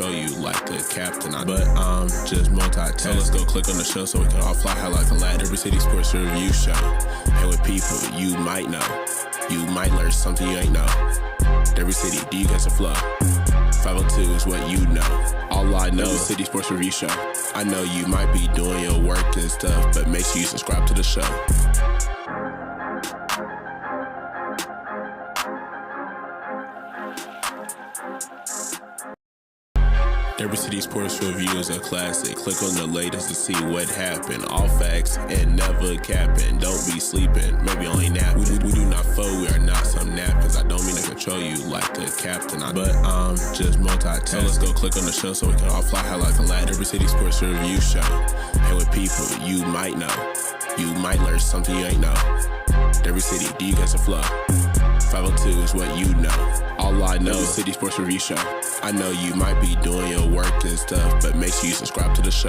control you like the captain. But I'm just multitasking. Let's go click on the show so we can all fly high like a lad. Every City Sports Review Show. And with people you might know. You might learn something you ain't know. Every city, do you catch a flow? 502 is what you know. All I know is City Sports Review Show. I know you might be doing your work and stuff, but make sure you subscribe to the show. Every City Sports Review is a classic. Click on the latest to see what happened. All facts and never capping. Don't be sleeping, maybe only napping. We do not fold, we are not some napkins. I don't mean to control you like the captain. But I'm just multitasking. So let's go click on the show so we can all fly high like a lad. Every City Sports Review Show. And with people you might know. You might learn something you ain't know. Every city, do you catch a flow? 502 is what you know. All I know is City Sports Review Show. I know you might be doing your work and stuff, but make sure you subscribe to the show.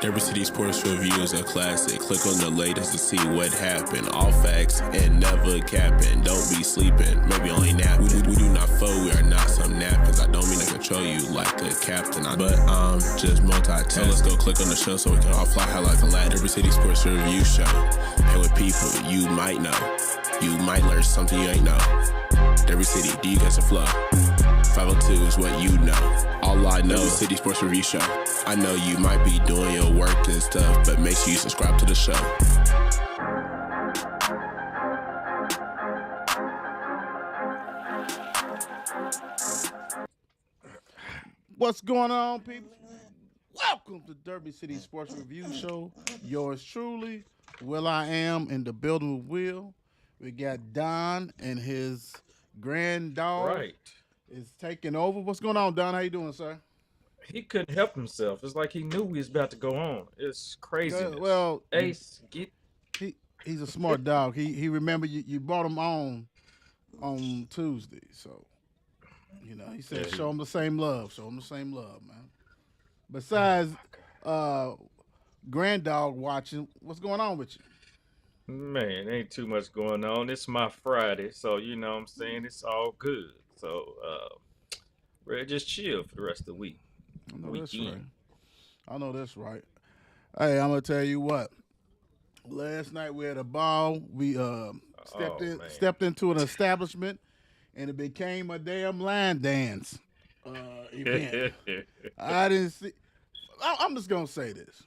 Every City Sports Review is a classic. Click on the latest to see what happened. All facts and never capping. Don't be sleeping, maybe only napping. We do not fold, we are not some napkins. I don't mean to control you like the captain. But I'm just multitasking. So let's go click on the show so we can all fly high like a lad. Every City Sports Review Show. And with people you might know. You might learn something you ain't know. Every city, do you catch a flow? 502 is what you know. All I know is City Sports Review Show. I know you might be doing your work and stuff, but make sure you subscribe to the show. What's going on, people? Welcome to Derby City Sports Review Show. Yours truly, Will I Am in the building with Will. We got Don and his grand dog is taking over. What's going on, Don? How you doing, sir? He couldn't help himself. It's like he knew he was about to go on. It's crazy. Well, Ace, he's a smart dog. He remembered you brought him on Tuesday, so you know he said show him the same love. Show him the same love, man. Besides, grand dog watching. What's going on with you? Man, ain't too much going on. It's my Friday, so you know what I'm saying, it's all good. So ready to just chill for the rest of the week. I know that's right. Hey, I'm gonna tell you what. Last night we had a ball. We stepped into an establishment, and it became a damn line dance event. I didn't see. I'm just gonna say this.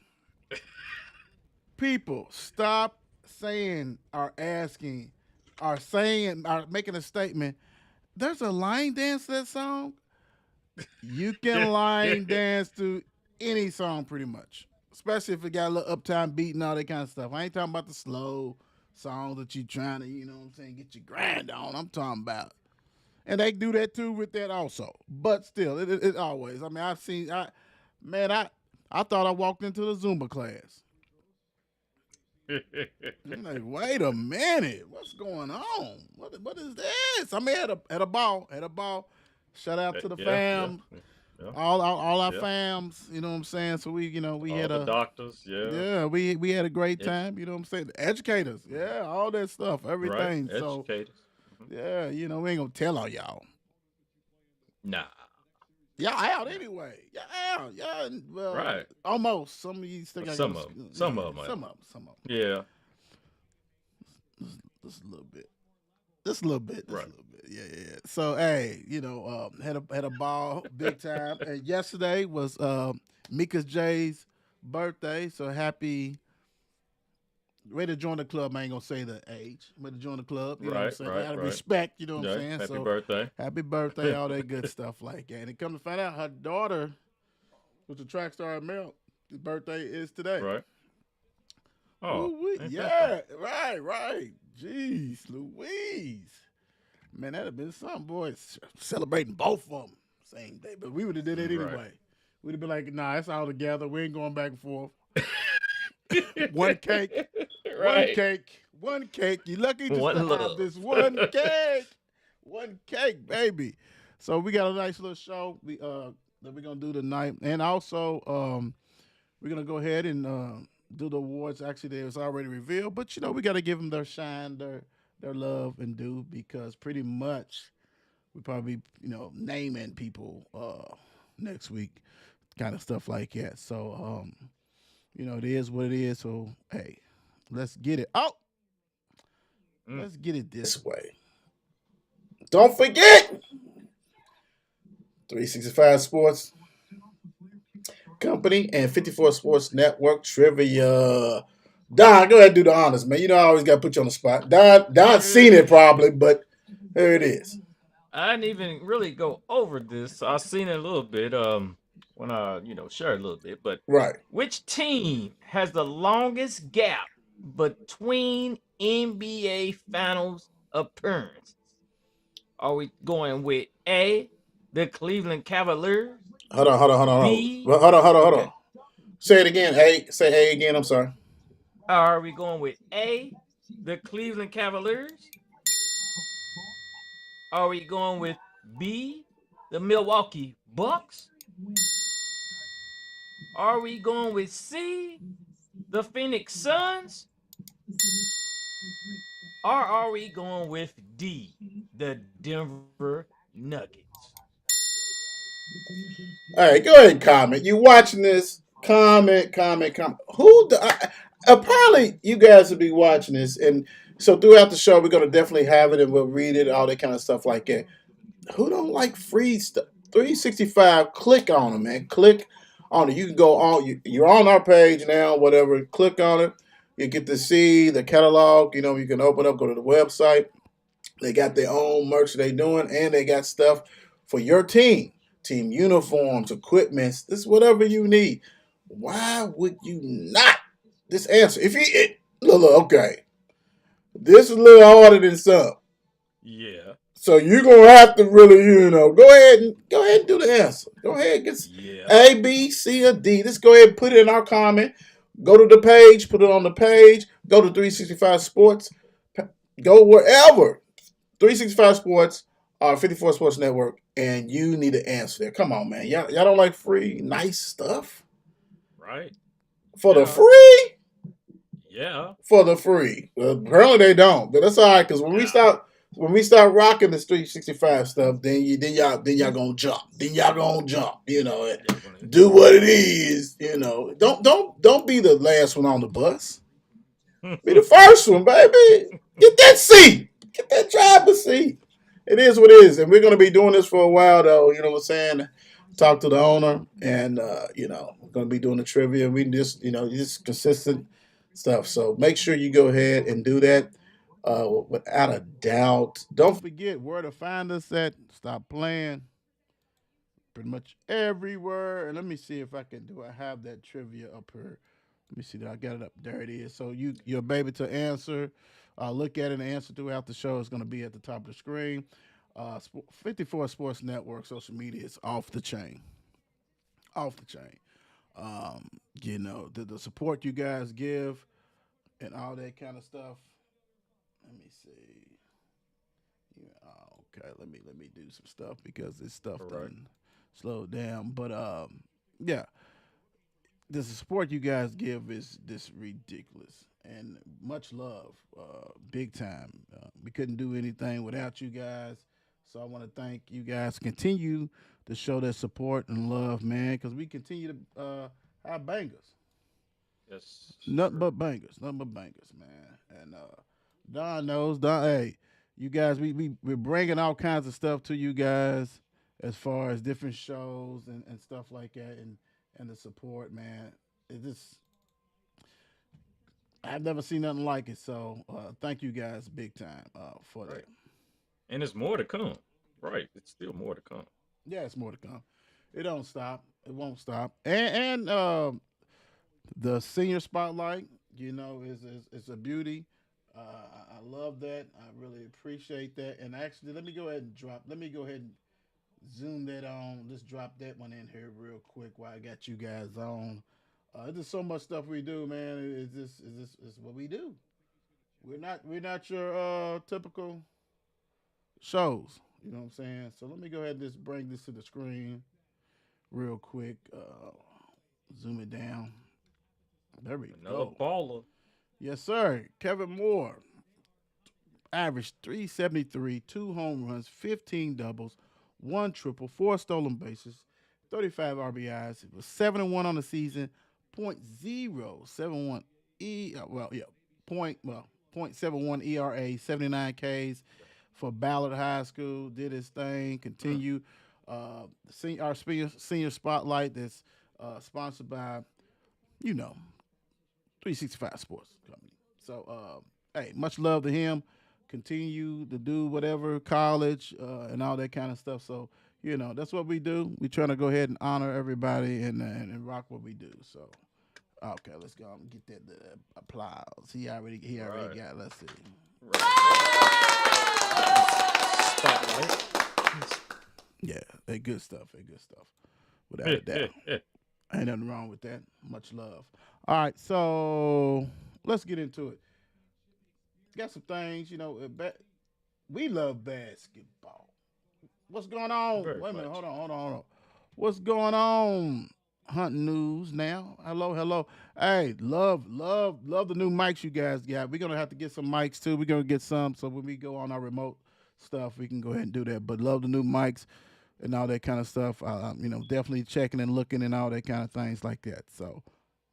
People, stop saying or asking or saying or making a statement. There's a line dance to that song. You can line dance to any song pretty much, especially if it got a little uptime beat and all that kind of stuff. I ain't talking about the slow songs that you trying to, you know what I'm saying, get your grind on. I'm talking about. And they do that too with that also. But still, it always. I mean, I thought I walked into the Zumba class. I'm like, wait a minute, what's going on? What is this? I mean, had a ball. Shout out to the fam, yeah. All our fams. You know what I'm saying? So we all had the doctors, we had a great time. You know what I'm saying? The educators, all that stuff, everything. Right. So educators. Mm-hmm. We ain't gonna tell on y'all. Nah. Y'all out anyway. Y'all out. Y'all, well, right. Almost. Some of you still got some of them. Some of them. Yeah. Just a little bit. Just a little bit. Right. Yeah. So hey, had a ball big time. And yesterday was Mika J's birthday. So happy. Way to join the club. I ain't gonna say the age. Way to join the club. You know what I'm saying? Out of respect. You know what I'm saying? Happy birthday. Happy birthday. All that good stuff like that. And come to find out, her daughter was a track star at Mel. His birthday is today. Right. Oh. Yeah. Right. Jeez, Louise. Man, that'd have been something, boys. Celebrating both of them same day. But we would have did it anyway. Right. We'd have been like, nah, it's all together. We ain't going back and forth. One cake. Right. One cake. You lucky just to have this one cake. One cake, baby. So we got a nice little show that we're gonna do tonight. And also we're gonna go ahead and do the awards. Actually, it was already revealed, but we got to give them their shine, their love and due because pretty much we probably naming people next week, kind of stuff like that. So it is what it is. So hey, let's get it. Oh, Mm. let's get it this way. Don't forget 365 Sports Company and 54 Sports Network trivia. Don, go ahead and do the honors, man. I always got to put you on the spot. Don's seen it probably, but there it is. I didn't even really go over this. I've seen it a little bit when I, shared a little bit, but Right. which team has the longest gap between NBA Finals appearances? Are we going with A, the Cleveland Cavaliers? Hold on. B. Hold on. Okay. Say it again. Say A again. I'm sorry. Are we going with A, the Cleveland Cavaliers? Are we going with B, the Milwaukee Bucks? Are we going with C, the Phoenix Suns? Or are we going with D, the Denver Nuggets? All right, go ahead and comment. You watching this? Comment. Apparently, you guys will be watching this, and so throughout the show, we're gonna definitely have it, and we'll read it, all that kind of stuff like that. Who don't like free stuff? 365. Click on it, man. Click on it. You can go on. You're on our page now. Whatever. Click on it. You get to see the catalog. You can open up, go to the website. They got their own merch they doing, and they got stuff for your team. Team uniforms, equipments, this whatever you need. Why would you not? This answer. Look, okay. This is a little harder than some. Yeah. So you're gonna have to really, go ahead and do the answer. Go ahead, get A, B, C, or D. Just go ahead and put it in our comment. Go to the page, put it on the page. Go to 365 Sports. Go wherever. 365 Sports, 54 Sports Network, and you need to answer there. Come on, man. Y'all don't like free, nice stuff? Right. For the free? Yeah. For the free. Well, apparently they don't, but that's all right, because when we start rocking this 365 stuff, then y'all gonna jump. Then y'all gonna jump, do what it is, Don't be the last one on the bus. Be the first one, baby. Get that seat. Get that driver's seat. It is what it is. And we're going to be doing this for a while, though. You know what I'm saying? Talk to the owner. And, we're going to be doing the trivia. We just, just consistent stuff. So make sure you go ahead and do that without a doubt. Don't forget where to find us at. Stop playing. Pretty much everywhere. And let me see if I have that trivia up here. Let me see that I got it up. There it is. So you'll be able to answer. Look at it and answer throughout the show. It's going to be at the top of the screen. 54 Sports Network social media is off the chain. Off the chain. The support you guys give and all that kind of stuff. Let me see. Okay, let me do some stuff because this stuff doesn't slow down. But yeah, the support you guys give is this ridiculous and much love, big time. We couldn't do anything without you guys, so I want to thank you guys. Continue to show that support and love, man, because we continue to have bangers. Yes. Nothing but bangers, man. And Don knows. Hey, you guys, we're bringing all kinds of stuff to you guys as far as different shows and stuff like that, and the support, man. It just I've never seen nothing like it. So thank you guys big time for that. And there's more to come. Right. It's still more to come. Yeah, it's more to come. It don't stop. It won't stop. And the senior spotlight, is a beauty. I love that. I really appreciate that. And actually, let me go ahead and zoom that on. Let's drop that one in here real quick while I got you guys on. There's just so much stuff we do, man. It's what we do. We're not your typical shows. You know what I'm saying? So let me go ahead and just bring this to the screen real quick. Zoom it down. There we Another go. baller. Yes, sir. Kevin Moore averaged 373, 2 home runs, 15 doubles, 1 triple, 4 stolen bases, 35 RBIs. It was 7-1 on the season, .071 .71 ERA, 79 Ks for Ballard High School. Did his thing. Continue. Our senior spotlight that's sponsored by, you know, 365 Sports Company. So, hey, much love to him. Continue to do whatever, college and all that kind of stuff. So, that's what we do. We trying to go ahead and honor everybody and rock what we do. So, okay, let's go and get that applause. He already Right. got. Let's see. Spotlight. Yeah, they good stuff. Without a doubt. Ain't nothing wrong with that. Much love. All right, so let's get into it. Got some things, we love basketball. What's going on? Very Wait a minute. much. Hold on. What's going on? Hunt News now. Hello. Hey, love the new mics you guys got. We're gonna have to get some mics too. We're gonna get some so when we go on our remote stuff, we can go ahead and do that. But love the new mics and all that kind of stuff. Definitely checking and looking and all that kind of things like that. So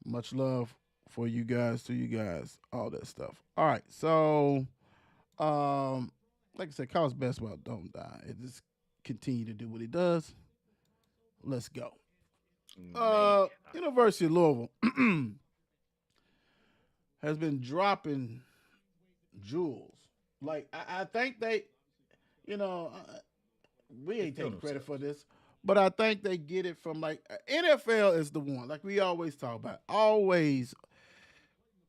much love for you guys, to you guys, all that stuff. All right, so like I said, college basketball don't die. It just continue to do what it does. Let's go. Man. University of Louisville has been dropping jewels. Like I think they, we ain't taking credit for this, but I think they get it from NFL is the one. Like we always talk about, always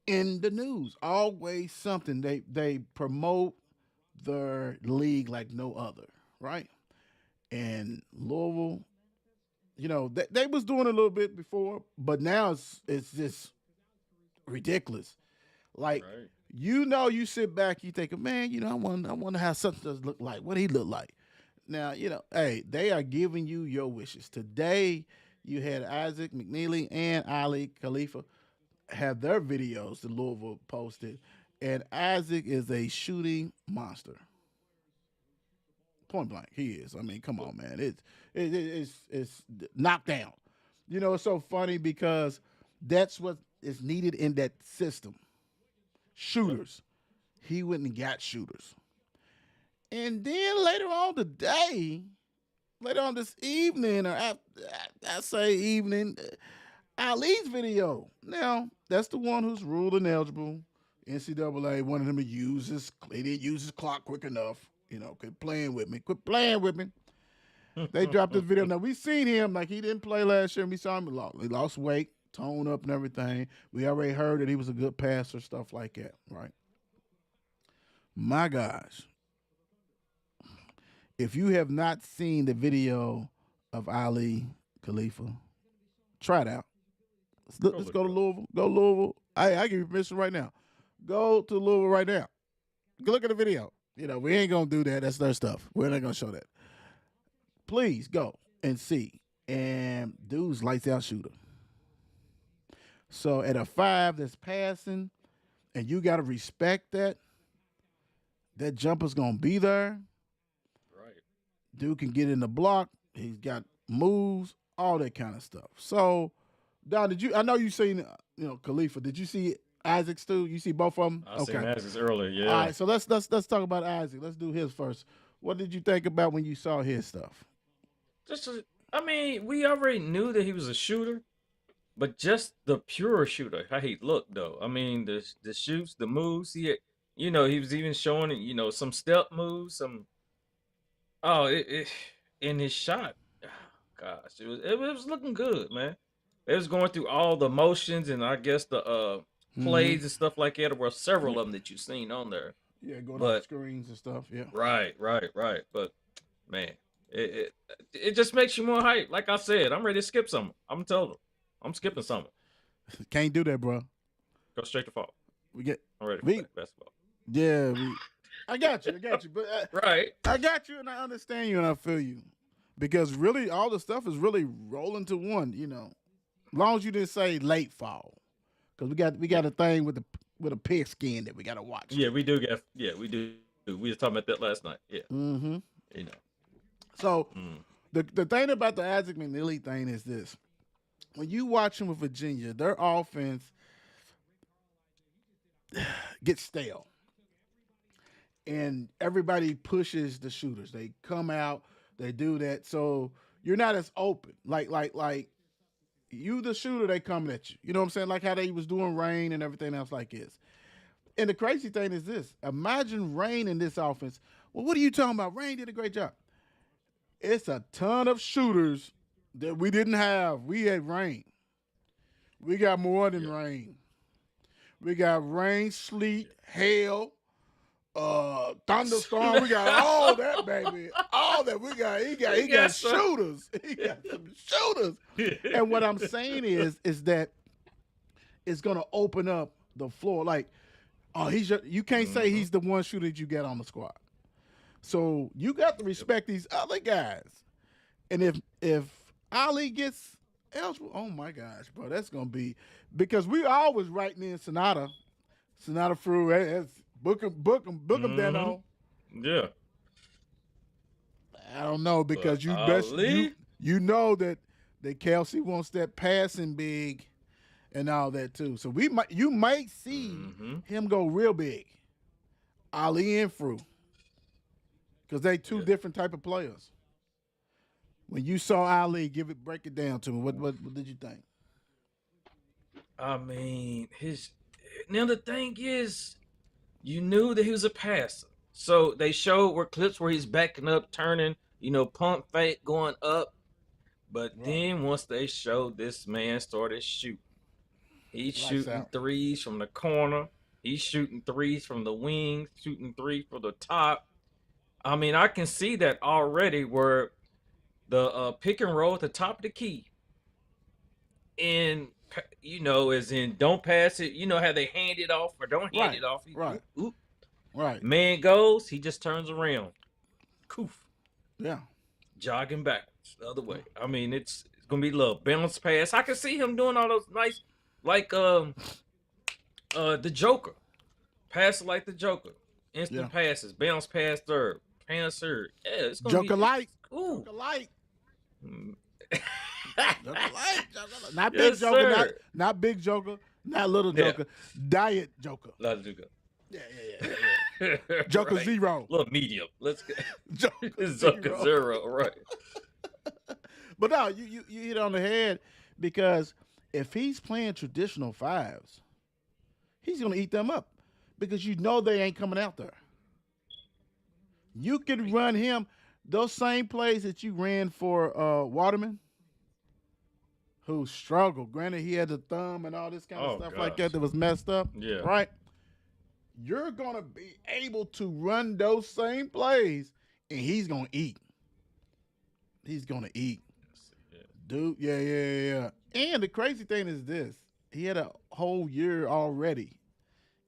in the news, always something. They promote their league like no other, right? And Louisville, they was doing a little bit before, but now it's just ridiculous. Like Right. you sit back, you think, man, I wonder how something does look like. What he look like. Now, hey, they are giving you your wishes. Today, you had Isaac McNeely and Ali Khalifa have their videos that Louisville posted, and Isaac is a shooting monster. Point blank, he is. I mean, come on, man. It's knocked down. It's so funny because that's what is needed in that system. Shooters. He went and got shooters. And then later on this evening, or I say evening, Ali's video. Now, that's the one who's ruled ineligible. NCAA wanted him to he didn't use his clock quick enough. Quit playing with me. They dropped this video. Now, we seen him, like he didn't play last year, and we saw him, he lost weight, tone up and everything. We already heard that he was a good passer, stuff like that, right? My gosh. If you have not seen the video of Ali Khalifa, try it out. Let's go to Louisville. Go Louisville. I give you permission right now. Go to Louisville right now. Go look at the video. We ain't going to do that. That's their stuff. We're not going to show that. Please go and see. And dude's lights out shooter. So at a 5 that's passing, and you got to respect that jumper's going to be there. Right. Dude can get in the block. He's got moves, all that kind of stuff. So, Don, I know you seen, Khalifa. Did you see Isaac's too? You see both of them? I seen Isaac's earlier, yeah. All right, so let's talk about Isaac. Let's do his first. What did you think about when you saw his stuff? We already knew that he was a shooter, but just the pure shooter, how he looked though. I mean, the shoots, the moves, he was even showing some step moves, in his shot. Gosh, it was looking good, man. It was going through all the motions and I guess the plays and stuff like that. There were several of them that you've seen on there. Yeah, going off screens and stuff. Yeah. Right. But man, it just makes you more hype. Like I said, I'm ready to skip something. I'm skipping something. Can't do that, bro. Go straight to fall. I'm ready for basketball. Yeah, I got you. But right. I got you, and I understand you, and I feel you, because really, all the stuff is really rolling to one. As long as you didn't say late fall, because we got a thing with a pig skin that we got to watch. Yeah, we do get. Yeah, we do. We was talking about that last night. Yeah, Mm-hmm. you know. So Mm. the thing about the Isaac McNeely thing is this: when you watch him with Virginia, their offense gets stale, and everybody pushes the shooters. They come out, they do that, so you're not as open. Like you, the shooter, they coming at you. You know what I'm saying? Like how they was doing Rain and everything else like this. And the crazy thing is this: imagine Rain in this offense. Well, what are you talking about? Rain did a great job. It's a ton of shooters that we didn't have. We had Rain. We got more than Rain. We got rain, sleet, hail, thunderstorm. We got all that, baby. All that. He got shooters. He got some shooters. And what I'm saying is that it's gonna open up the floor. Like, you can't say he's the one shooter that you got on the squad. So you got to respect these other guys. And if Ali gets eligible, oh my gosh, bro, that's gonna be, because we always writing in Sonata through. That's book him, Dano. Yeah. I don't know, because Ali? you know that Kelsey wants that passing big and all that too. So you might see him go real big. Ali and Fru. Because they two different type of players. When you saw Ali, break it down to me. What did you think? I mean, now the thing is, you knew that he was a passer. So they showed clips where he's backing up, turning, pump fake, going up. But then once they showed this man started shooting, he's shooting threes from the corner. He's shooting threes from the wings, shooting threes from the top. I mean, I can see that already where the pick and roll at the top of the key, and as in don't pass it. You know how they hand it off or don't hand it off. Right. Oop. Right. Man goes, he just turns around. Coof. Yeah. Jogging backwards the other way. I mean, it's gonna be a little bounce pass. I can see him doing all those nice, like the Joker, pass it like the Joker, instant passes, bounce pass third. Answer. Yeah, it's gonna Joker light. Ooh. Joker light. Not big Joker, not big Joker, not little Joker. Diet Joker. Little Joker. Yeah. Joker zero. Little medium. Let's get Joker zero, right. But no, you hit on the head, because if he's playing traditional fives, he's gonna eat them up, because they ain't coming out there. You can run him those same plays that you ran for Waterman, who struggled. Granted, he had the thumb and all this kind of stuff like that was messed up. Yeah. Right? You're going to be able to run those same plays, and he's going to eat. He's going to eat. Dude, yeah. And the crazy thing is this. He had a whole year already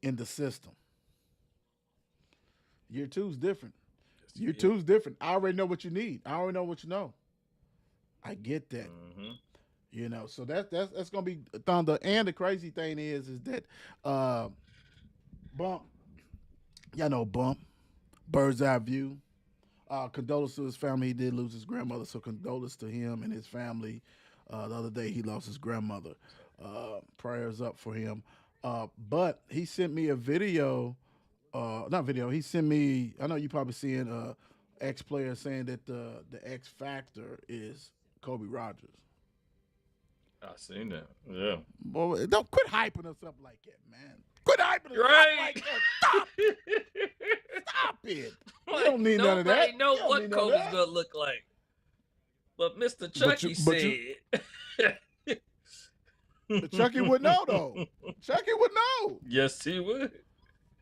in the system. Year 2's different. Year 2's different. I already know what you need. I already know what you know. I get that. So that's gonna be thunder. And the crazy thing is that Bump, Bump, bird's eye view. Condolences to his family. He did lose his grandmother, so condolences to him and his family. The other day he lost his grandmother. Prayers up for him. But he sent me a video. Not video. He sent me. I know you probably seeing X player saying that the X factor is Kobe Rogers. I seen that. Yeah. Boy, don't quit hyping us up like that, man. Quit hyping us up like that. Stop. Stop it. We don't need none of that. Nobody know what Kobe's gonna look like. But Mr. Chucky said. But Chucky would know though. Chucky would know. Yes, he would.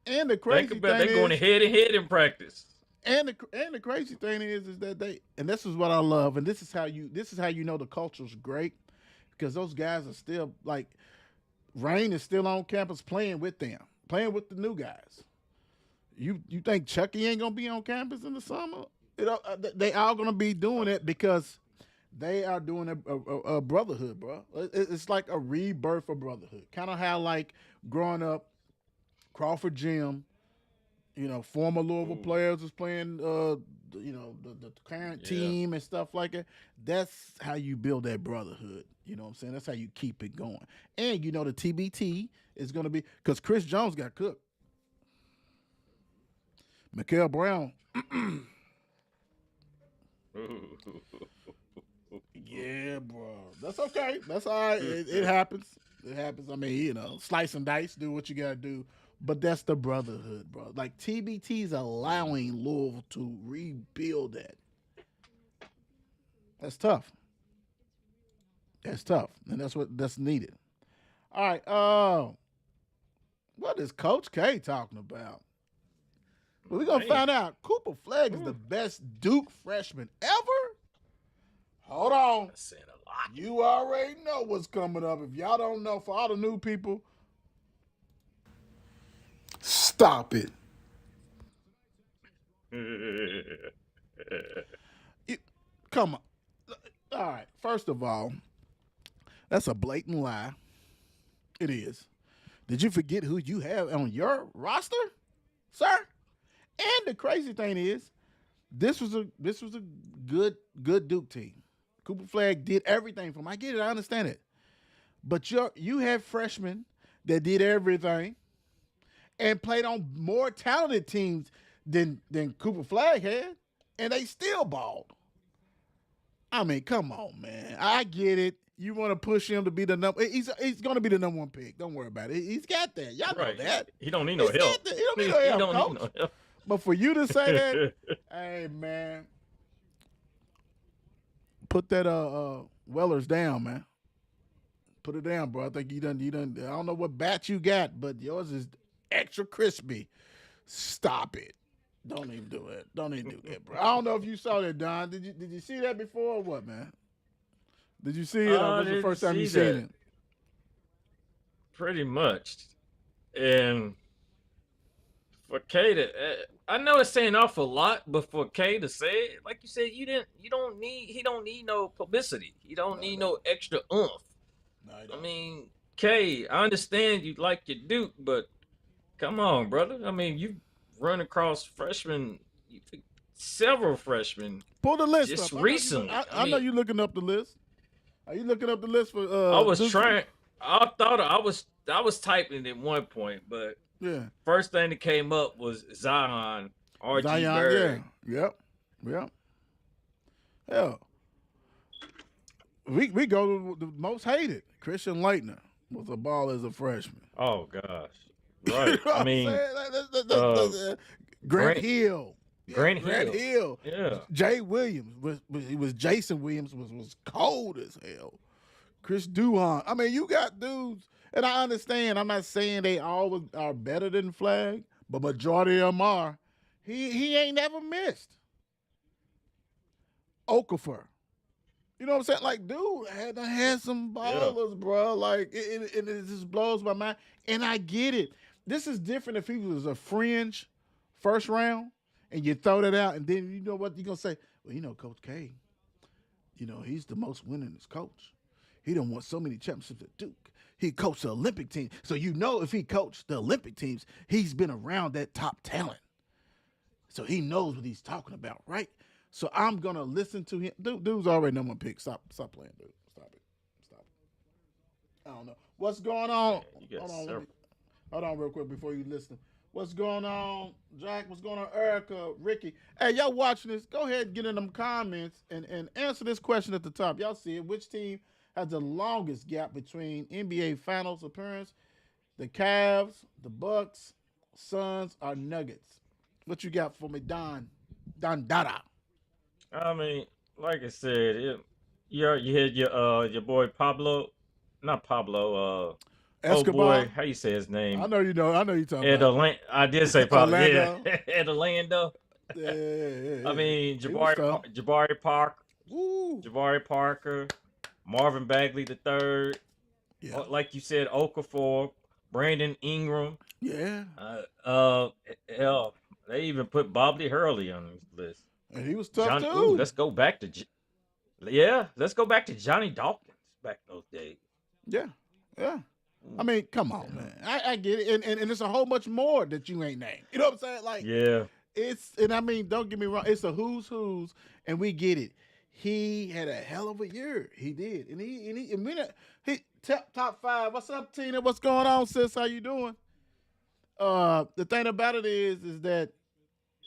And the crazy thing they're going head to head in practice. And the crazy thing is that this is what I love, and this is how you know the culture's great, because those guys are still, like, Rain is still on campus playing with them, playing with the new guys. You think Chucky ain't gonna be on campus in the summer? They all gonna be doing it because they are doing a brotherhood, bro. It's like a rebirth of brotherhood. Kind of how like growing up, Crawford Gym, former Louisville Ooh. players was playing, the current Yeah. team and stuff like that. That's how you build that brotherhood. You know what I'm saying? That's how you keep it going. And the TBT is going to be because Chris Jones got cooked. Mikael Brown, yeah, bro. That's okay. That's all right. It happens. It happens. I mean, slice and dice, do what you got to do. But that's the brotherhood, bro. Like TBT's allowing Louisville to rebuild that. That's tough. That's tough. And that's needed. All right. What is Coach K talking about? Well, we're going to Man. find out. Cooper Flagg is the best Duke freshman ever? Hold on. That's saying a lot. You already know what's coming up. If y'all don't know, for all the new people, stop it. Come on. All right. First of all, that's a blatant lie. It is. Did you forget who you have on your roster, sir? And the crazy thing is, this was a good Duke team. Cooper Flagg did everything for him. I get it. I understand it. But you have freshmen that did everything and played on more talented teams than Cooper Flagg had, and they still balled. I mean, come on, man. I get it. You want to push him to be the number. He's going to be the number one pick. Don't worry about it. He's got that. Y'all Right. know that. He don't need no He's help. got that. He don't need no He help, don't coach. need no help. But for you to say that, hey man, put that Wellers down, man. Put it down, bro. I think you done. I don't know what bat you got, but yours is extra crispy. Stop it. Don't even do it. Don't even do that, bro. I don't know if you saw that, Don. Did you see that before or what, man? Did you see it? Or was it the didn't first time you see seen that. it? Pretty much. And for K to, I know it's saying awful lot, but for K to say it, like you said, he don't need no publicity. He don't need no extra oomph. No, he I don't. mean, K, I understand you like your Duke, but come on, brother. I mean, you run across freshmen, several freshmen. Pull the list just up. recently. I know you looking up the list. Are you looking up the list for? I was Duke? trying. I thought I was typing at one point, but Yeah. first thing that came up was Zion, RG Zion, Bird. yeah. Yep. Hell. We go to the most hated. Christian Leitner was a ball as a freshman. Oh gosh, You know right. what I I'm mean, saying? Grant Hill. Yeah, Grant Hill. yeah. Jay Williams was Jason Williams was cold as hell. Chris Duhon. I mean, you got dudes, and I understand. I'm not saying they all are better than Flagg, but majority of them are. He ain't never missed. Okafor. You know what I'm saying? Like, dude had some ballers, bro. Like, it just blows my mind. And I get it. This is different if he was a fringe first round and you throw that out, and then you know what you're going to say? Well, Coach K, he's the most winningest coach. He done won so many championships at Duke. He coached the Olympic team. So if he coached the Olympic teams, he's been around that top talent. So he knows what he's talking about, right? So I'm gonna listen to him. Dude's already number one pick. Stop playing, dude. Stop it. I don't know what's going on. You got Hold several. on, real quick before you listen. What's going on, Jack? What's going on, Erica, Ricky? Hey, y'all watching this? Go ahead and get in them comments and answer this question at the top. Y'all see it? Which team has the longest gap between NBA Finals appearance? The Cavs, the Bucks, Suns, or Nuggets? What you got for me, Don Dada? I mean, like I said, you had your boy Pablo, not Pablo. Escobar. Oh boy, how you say his name? I know you talking Ed about. I did say Pablo. Orlando. Yeah, Ed Orlando. Yeah. I mean, He was tough. Jabari Parker, Marvin Bagley the third. Yeah. Like you said, Okafor, Brandon Ingram. Yeah. Hell, they even put Bobby Hurley on this list. And he was tough too. Ooh, let's go back to Yeah, let's go back to Johnny Dawkins back in those days. Yeah, yeah. I Mm, mean, come on, yeah. man. I get it, and it's a whole bunch more that you ain't named. You know what I'm saying? Like Yeah. and I mean, don't get me wrong. It's a who's, and we get it. He had a hell of a year. He did, and we not, he top five. What's up, Tina? What's going on, sis? How you doing? The thing about it is that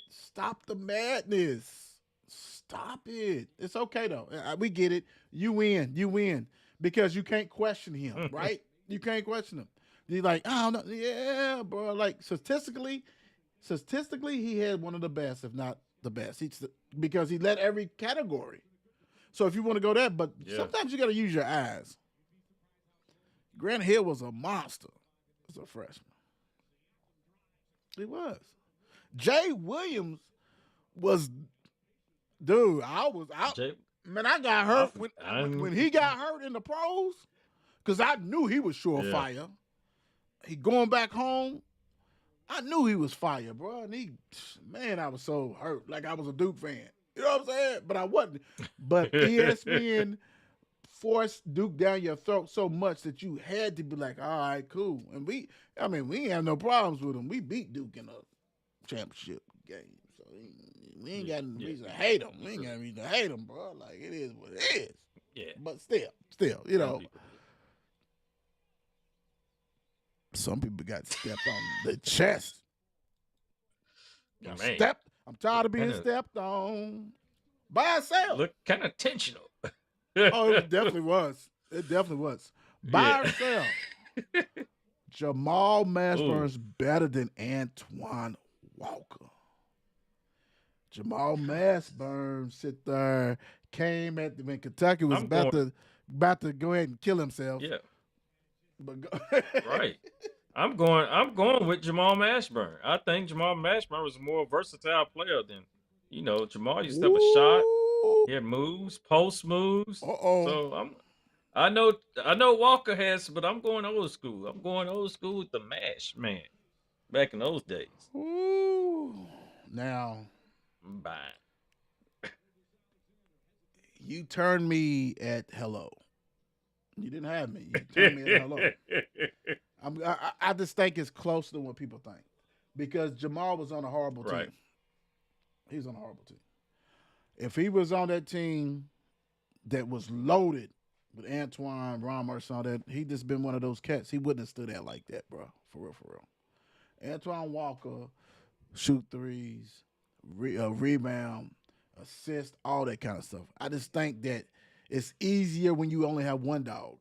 stop the madness. Stop it. It's okay though. We get it. You win. You win because you can't question him, right? You can't question him. You're like, oh no, yeah, bro. Like statistically, he had one of the best, if not the best. Because he led every category. So if you want to go there, but Yeah. sometimes you got to use your eyes. Grant Hill was a monster as a freshman. He was. Jay Williams was, dude. Jay, Man, I got hurt I'm- when he got hurt in the pros, because I knew he was surefire. He going back home. I knew he was fire, bro. And I was so hurt, like I was a Duke fan. You know what I'm saying? But I wasn't. But ESPN forced Duke down your throat so much that you had to be like, all right, cool. And we ain't have no problems with him. We beat Duke in a championship game. So we ain't got any reason to hate him. We ain't got any reason to hate him, bro. Like, it is what it is. Yeah. But still, you know, some people got stepped on the chest. Man. I'm tired of being Kinda- stepped on by herself. Look kind of intentional. Oh, it definitely was. It definitely was. By Yeah. herself. Jamal Mashburn's better than Antoine Walker. Jamal Mashburn sit there, came at when Kentucky was I'm about to go ahead and kill himself. Yeah. But Right. I'm going with Jamal Mashburn. I think Jamal Mashburn was a more versatile player than, Jamal used to have a shot. He had moves, post moves. Uh-oh. So I know Walker has, but I'm going old school. I'm going old school with the Mash man back in those days. Ooh. Now, Bye. you turned me at hello. You didn't have me. You turned me at hello. I just think it's closer than what people think, because Jamal was on a horrible Right. team. He was on a horrible team. If he was on that team that was loaded with Antoine, Ron Marson, that he just been one of those cats, he wouldn't have stood out like that, bro. For real. Antoine Walker, shoot threes, rebound, assist, all that kind of stuff. I just think that it's easier when you only have one dog.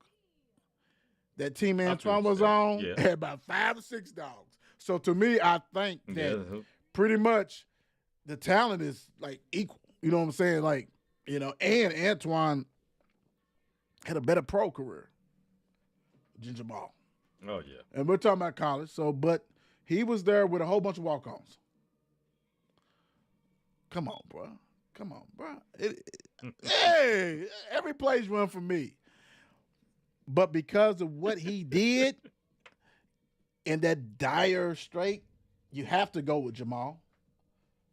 That team Antoine was on had about 5 or 6 dogs. So to me, I think that pretty much the talent is like equal. You know what I'm saying? Like, and Antoine had a better pro career than Jamal. Oh yeah. And we're talking about college. So, but he was there with a whole bunch of walk-ons. Come on, bro. Hey, every play's run for me. But because of what he did in that dire strait, you have to go with Jamal.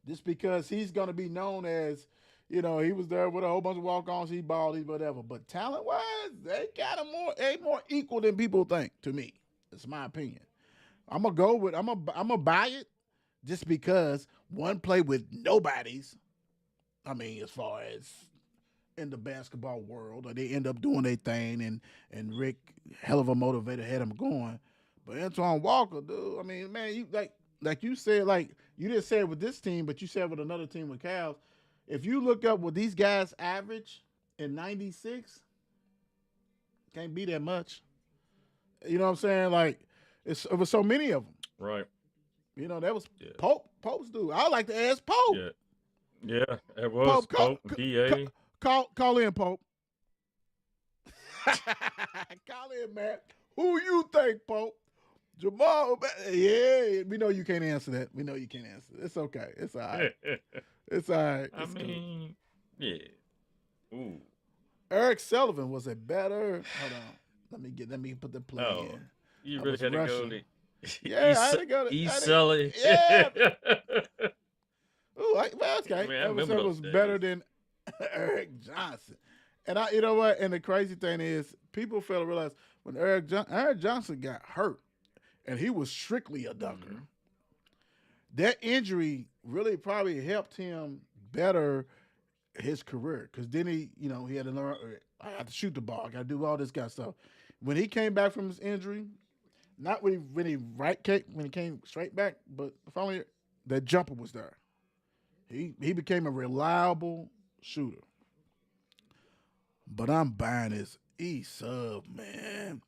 Just because he's going to be known as, he was there with a whole bunch of walk-ons, he balled, he whatever. But talent-wise, they more equal than people think, to me. That's my opinion. I'm going to buy it just because one played with nobodies. I mean, as far as in the basketball world, or they end up doing their thing, and Rick, hell of a motivator, had him going. But Antoine Walker, dude, I mean, man, you like you said, like you didn't say it with this team, but you said with another team with Cavs. If you look up what these guys average in '96, can't be that much. You know what I'm saying? Like it was so many of them. Right. That was Pope's dude. I like to ask Pope. Yeah. It was Pope, DA. Call in, Pope. Call in, man. Who you think, Pope? Jamal? Yeah, we know you can't answer that. It's okay. It's all right. It's all right. I mean, yeah. Ooh. Eric Sullivan was a better. Hold on. Let me put the play in. You I really was had to go rushing. to Yeah, I had to go to East Sully. Yeah. Ooh, okay. Man, I Eric remember Sullivan those was better days. than Eric Johnson. And you know what? And the crazy thing is, people fail to realize when Eric Johnson got hurt, and he was strictly a dunker. Mhm. That injury really probably helped him better his career because then he had to learn. I have to shoot the ball. I got to do all this kind of stuff. When he came back from his injury, not when he came straight back, but finally that jumper was there. He became a reliable shooter. But I'm buying this E-Sub, man.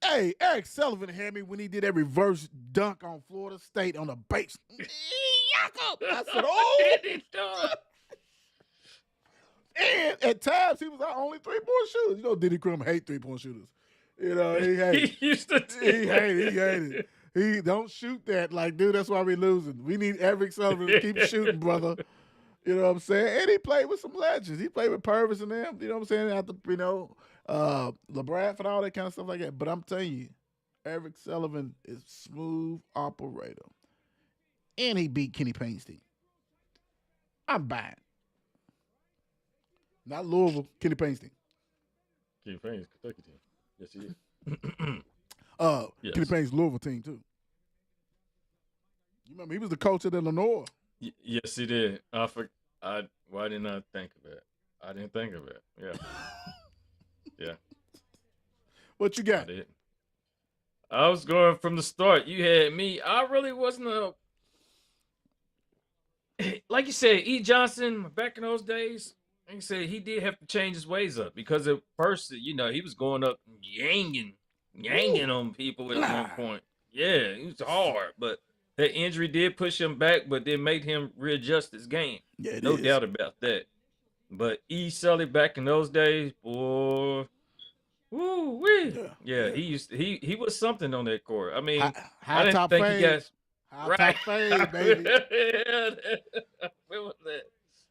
Hey, Eric Sullivan had me when he did that reverse dunk on Florida State on the base. I said, oh! And at times, he was our only three-point shooter. You know, Diddy Crum hate three-point shooters. You know, he hated He used to. He hated. He don't shoot that. Like, dude, that's why we losing. We need Eric Sullivan to keep shooting, brother. You know what I'm saying? And he played with some legends. He played with Purvis and them. You know what I'm saying? After, LeBron and all that kind of stuff like that. But I'm telling you, Eric Sullivan is a smooth operator. And he beat Kenny Payne's team. I'm buying. Not Louisville, Kenny Payne's team. Kenny Payne's Kentucky team. Yes, he is. Yes. Kenny Payne's Louisville team, too. You remember, he was the coach at Illinois. Yes, he did. Why didn't I think of it? I didn't think of it. Yeah. Yeah, What you I got? did. I was going from the start. You had me. I really wasn't like you said, E. Johnson, back in those days, like you said, he did have to change his ways up because at first, he was going up yanging on people at one point. Yeah, he was hard, but that injury did push him back, but then made him readjust his game. Yeah, it No is. doubt about that. But E. Sully back in those days, boy, woo wee. Yeah, he was something on that court. I mean, High I didn't top think fade. he got High top fade, baby. Where was that?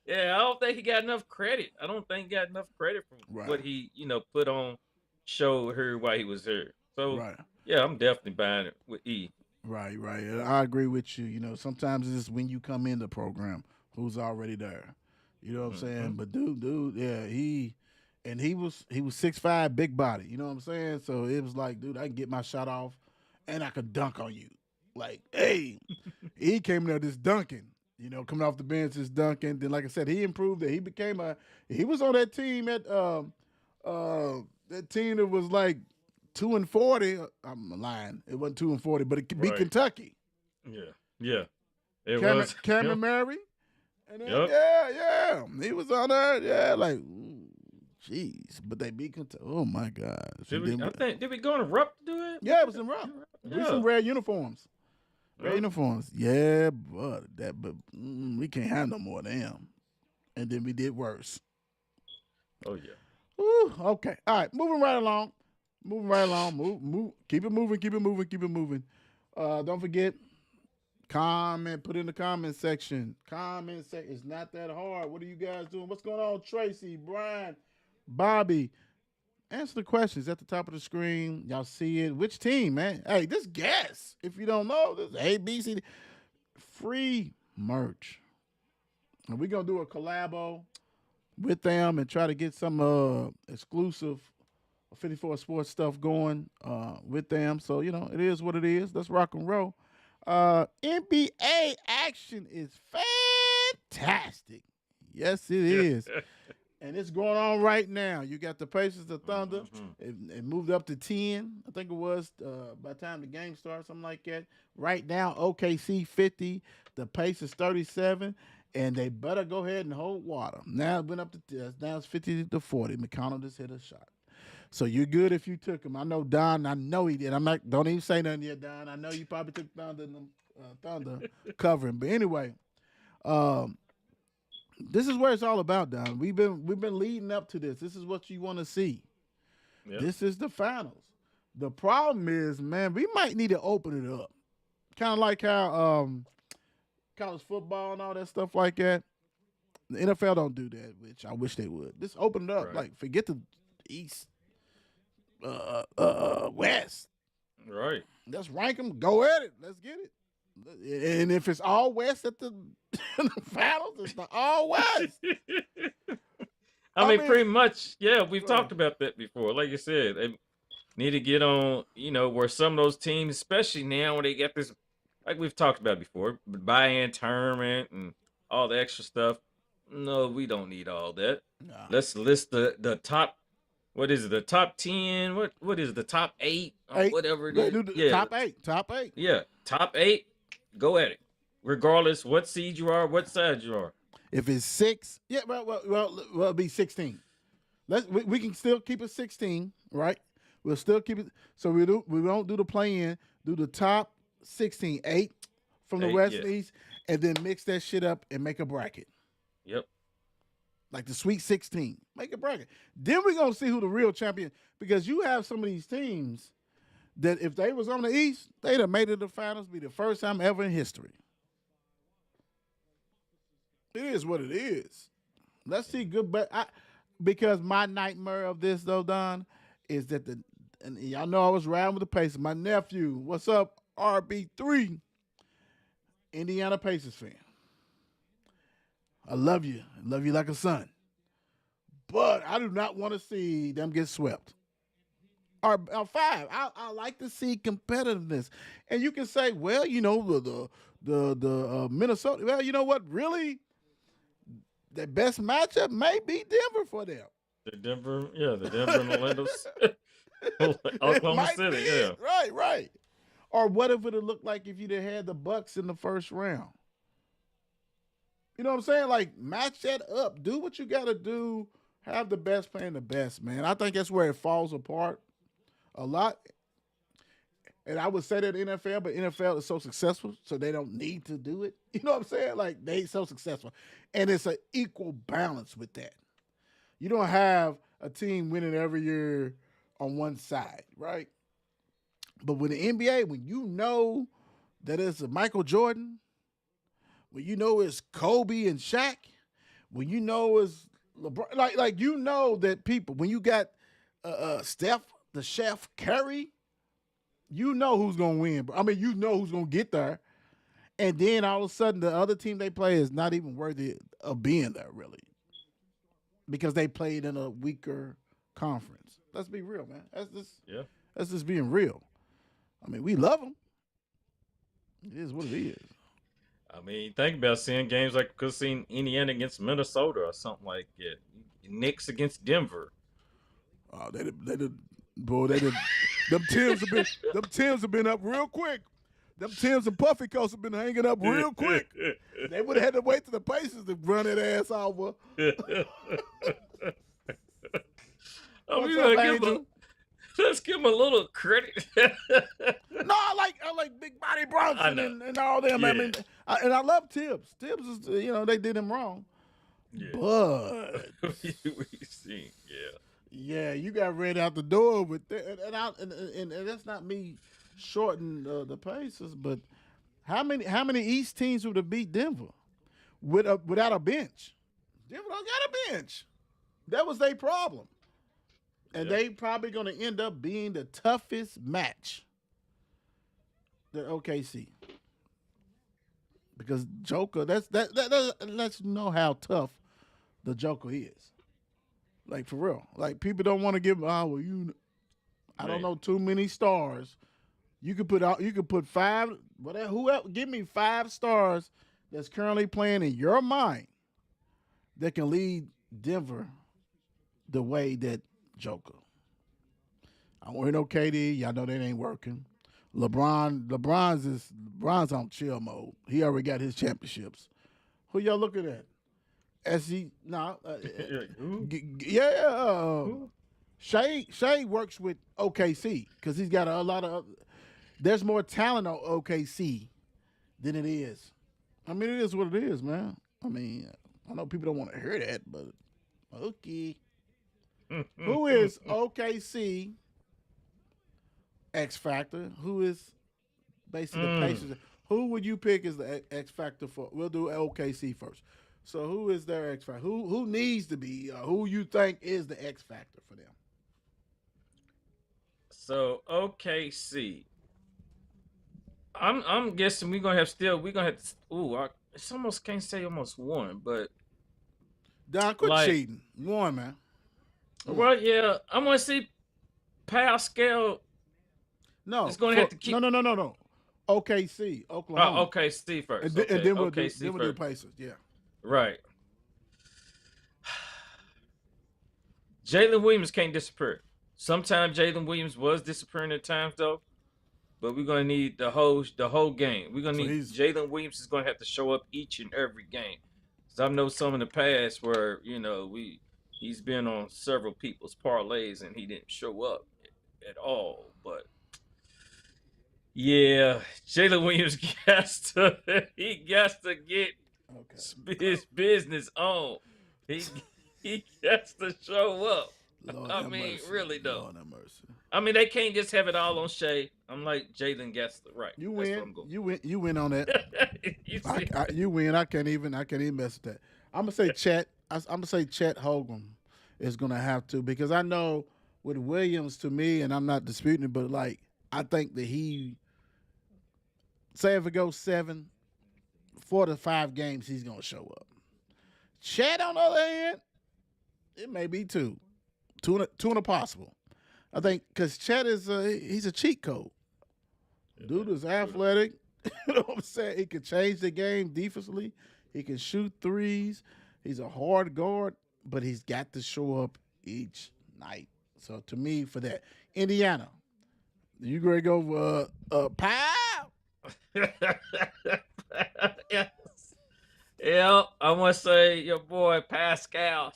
Yeah, I don't think he got enough credit. I don't think he got enough credit for Right. what he, put on show her while he was here. So Right. yeah, I'm definitely buying it with E. Right. And I agree with you. You know, sometimes it's when you come in the program, who's already there. You know what I'm saying? But dude, yeah, he was 6'5", big body. You know what I'm saying? So it was like, dude, I can get my shot off, and I could dunk on you. Like, hey, he came in there just dunking. You know, coming off the bench, just dunking. Then, like I said, he improved it. He was on that team at that team that was like 2-40. I'm lying. It wasn't 2-40, but it beat Right. Kentucky. Yeah. It was Cameron him. Murray. And then, Yep. yeah. He was on there. Yeah, like, jeez. But they beat Kentucky. Oh, my God. Did we go in a rup to do it? Yeah, it was in rough. Yeah. Some red uniforms. Red Yeah. uniforms. Yeah, but we can't have no more of them. And then we did worse. Oh yeah. Woo, okay. All right. Moving right along. Move. Keep it moving. Don't forget, comment. Put in the comment section. Comment section. It's not that hard. What are you guys doing? What's going on? Tracy, Brian, Bobby. Answer the questions at the top of the screen. Y'all see it. Which team, man? Hey, just guess. If you don't know, this A, B, C, D. Free merch. And we're going to do a collabo with them and try to get some exclusive 54 Sports stuff going with them. So, it is what it is. Let's rock and roll. NBA action is fantastic. Yes, it is. And it's going on right now. You got the Pacers, the Thunder. It moved up to 10. I think it was by the time the game started, something like that. Right now, OKC 50, the Pacers 37, and they better go ahead and hold water. Now it went up to now it's 50-40. McConnell just hit a shot. So you're good if you took him. I know Don. I know he did. Don't even say nothing yet, Don. I know you probably took Thunder covering. But anyway, this is where it's all about, Don. We've been leading up to this. This is what you want to see. Yep. This is the finals. The problem is, man, we might need to open it up. Kind of like how college football and all that stuff like that. The NFL don't do that, which I wish they would. Just open it up. Right. Like, forget the East, West. Right. Let's rank them. Go at it. Let's get it. And if it's all West at the, the finals, it's the all West. I I mean, mean, pretty much, yeah, we've right. talked about that before. Like you said, they need to get on, where some of those teams, especially now when they get this, like we've talked about before, buy-in tournament and all the extra stuff. No, we don't need all that. Nah. Let's list the top. What is it? The top 10? What is it, the top 8? Eight. Whatever it They is. do the Yeah, top eight. Top eight. yeah, top 8. Go at it, regardless what seed you are, what side you are. If it's 6, yeah, well, it'll be 16. We can still keep it 16, right? We'll still keep it. So we don't do the play in. Do the top 16, 8 from the 8, West yeah. and East, and then mix that shit up and make a bracket. Yep. Like the Sweet 16. Make a bracket. Then we're gonna see who the real champion, because you have some of these teams that if they was on the East, they'd have made it to the finals, be the first time ever in history. It is what it is. Let's see good, but because my nightmare of this though, Don, is that and y'all know I was riding with the Pacers. My nephew, what's up, RB3, Indiana Pacers fan. I love you like a son, but I do not want to see them get swept. Or 5, I like to see competitiveness, and you can say, well, the Minnesota. Well, you know what? Really, the best matchup may be Denver for them. The Denver and Orlando, It Oklahoma might City, be yeah. it. Right. Or what if it would look like if you'd have had the Bucks in the first round? You know what I'm saying? Like, match that up. Do what you got to do. Have the best playing the best, man. I think that's where it falls apart a lot. And I would say that NFL, but NFL is so successful, so they don't need to do it. You know what I'm saying? Like, they so successful. And it's an equal balance with that. You don't have a team winning every year on one side, right? But with the NBA, when you know that it's a Michael Jordan, when you know it's Kobe and Shaq, when you know it's LeBron, like you know that people, when you got Steph, the chef Curry, you know who's gonna win. I mean, you know who's gonna get there. And then all of a sudden, the other team they play is not even worthy of being there, really, because they played in a weaker conference. Let's be real, man. That's just being real. I mean, we love them. It is what it is. I mean, think about seeing games like could seen Indiana against Minnesota or something like that. Knicks against Denver. Oh, they did, boy. Them Tims have been up real quick. Them Tims and Puffy coats have been hanging up real quick. They would have had to wait till the Pacers to run that ass over. What's up, Angel? Let's give him a little credit. No, I like Big Body Bronson and all them. Yeah. I mean, and I love Tibbs. Tibbs is, they did him wrong. Yeah. But we seen, yeah, you got ran out the door with that, and that's not me shorting the Pacers, but how many East teams would have beat Denver without a bench? Denver don't got a bench. That was their problem. And they probably going to end up being the toughest match. The OKC. Because Joker, that lets you know how tough the Joker is. Like, for real. Like, people don't want to give, I don't know too many stars. You could put 5, whatever, whoever, give me 5 stars that's currently playing in your mind that can lead Denver the way that Joker. I don't hear no KD. Y'all know that ain't working. LeBron's on chill mode. He already got his championships. Who y'all looking at? Shea works with OKC because he's got a lot of. There's more talent on OKC than it is. I mean, it is what it is, man. I mean, I know people don't want to hear that, but okay. Who is OKC X Factor? Who is basically the Pacers? Who would you pick as the X Factor for? We'll do OKC first. So who is their X Factor? Who needs to be? Who you think is the X Factor for them? So OKC, I'm guessing we're gonna have to. It's almost can't say almost one, but Don, quit like, cheating. One, man. well, yeah, I'm gonna see Pascal No, is gonna have to keep. no. OKC, Oklahoma. Okay, Steve first. And Okay, then okay, Steve we'll do first. Pacers. Yeah. Right. Jalen Williams can't disappear. Sometimes Jalen Williams was disappearing at times though, but we're gonna need the whole game. We're gonna So need he's Jalen Williams is gonna have to show up each and every game. Cause I know some in the past where he's been on several people's parlays and he didn't show up at all. But yeah, Jalen Williams got to get okay. his business on. He he has to show up. Lord I have mean, mercy. really though. Lord have mercy. I mean, they can't just have it all on Shea. I'm like Jalen gets the right. You That's what win. I'm going. You win on that. You see? You win. I can't even mess with that. I'm gonna say Chet. I'm gonna say Chet Holmgren is gonna have to, because I know with Williams, to me, and I'm not disputing it, but like I think that he, say if it goes 4 to 5 games, he's gonna show up. Chet, on the other hand, it may be two and a possible. I think because Chet is he's a cheat code. Dude is athletic. You know what I'm saying? He can change the game defensively. He can shoot threes. He's a hard guard, but he's got to show up each night. So to me, for that, Indiana, you ready to go pow? Yes. Yeah, I want to say your boy Pascal.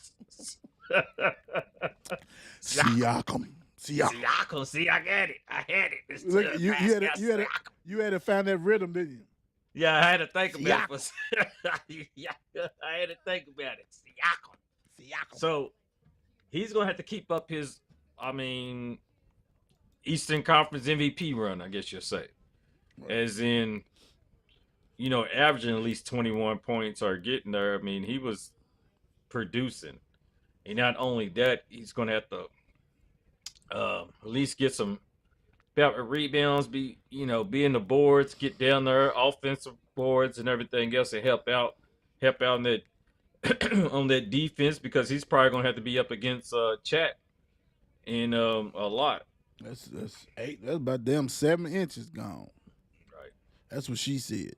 Siakam. Siakam. See, I got it. I had it. It's Look, you had to find that rhythm, didn't you? Yeah, I had to think about it. Yeah, I had to think about it. Siakam. So he's gonna have to keep up his, Eastern Conference MVP run, I guess you'll say. Right. As in, averaging at least 21 points or getting there. I mean, he was producing. And not only that, he's gonna have to at least get some rebounds, be in the boards, get down there, offensive boards and everything else, and help out on that on that defense, because he's probably gonna have to be up against Chat in a lot. That's 8. That's about damn 7 inches gone. Right. That's what she said.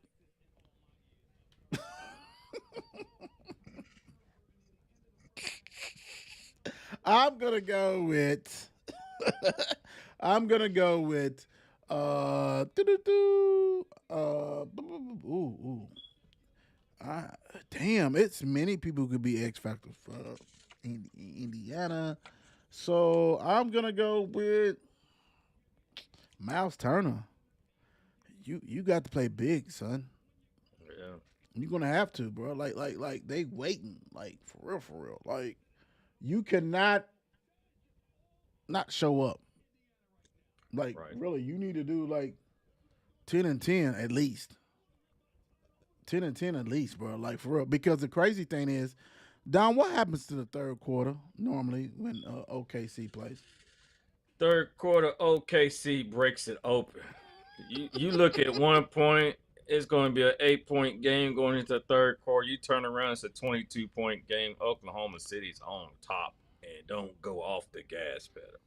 I'm gonna go with damn, it's many people who could be X Factor for Indiana. So I'm gonna go with Miles Turner. You got to play big, son. Yeah. You're gonna have to, bro. Like they waiting, like for real. Like you cannot not show up. Like right. Really, you need to do like 10 and 10 at least. 10 and 10 at least, bro. Like for real. Because the crazy thing is, Don, what happens to the third quarter normally when OKC plays? Third quarter, OKC breaks it open. You look at 1 point, it's going to be an 8-point game going into the third quarter. You turn around, it's a 22-point game. Oklahoma City's on top and don't go off the gas pedal.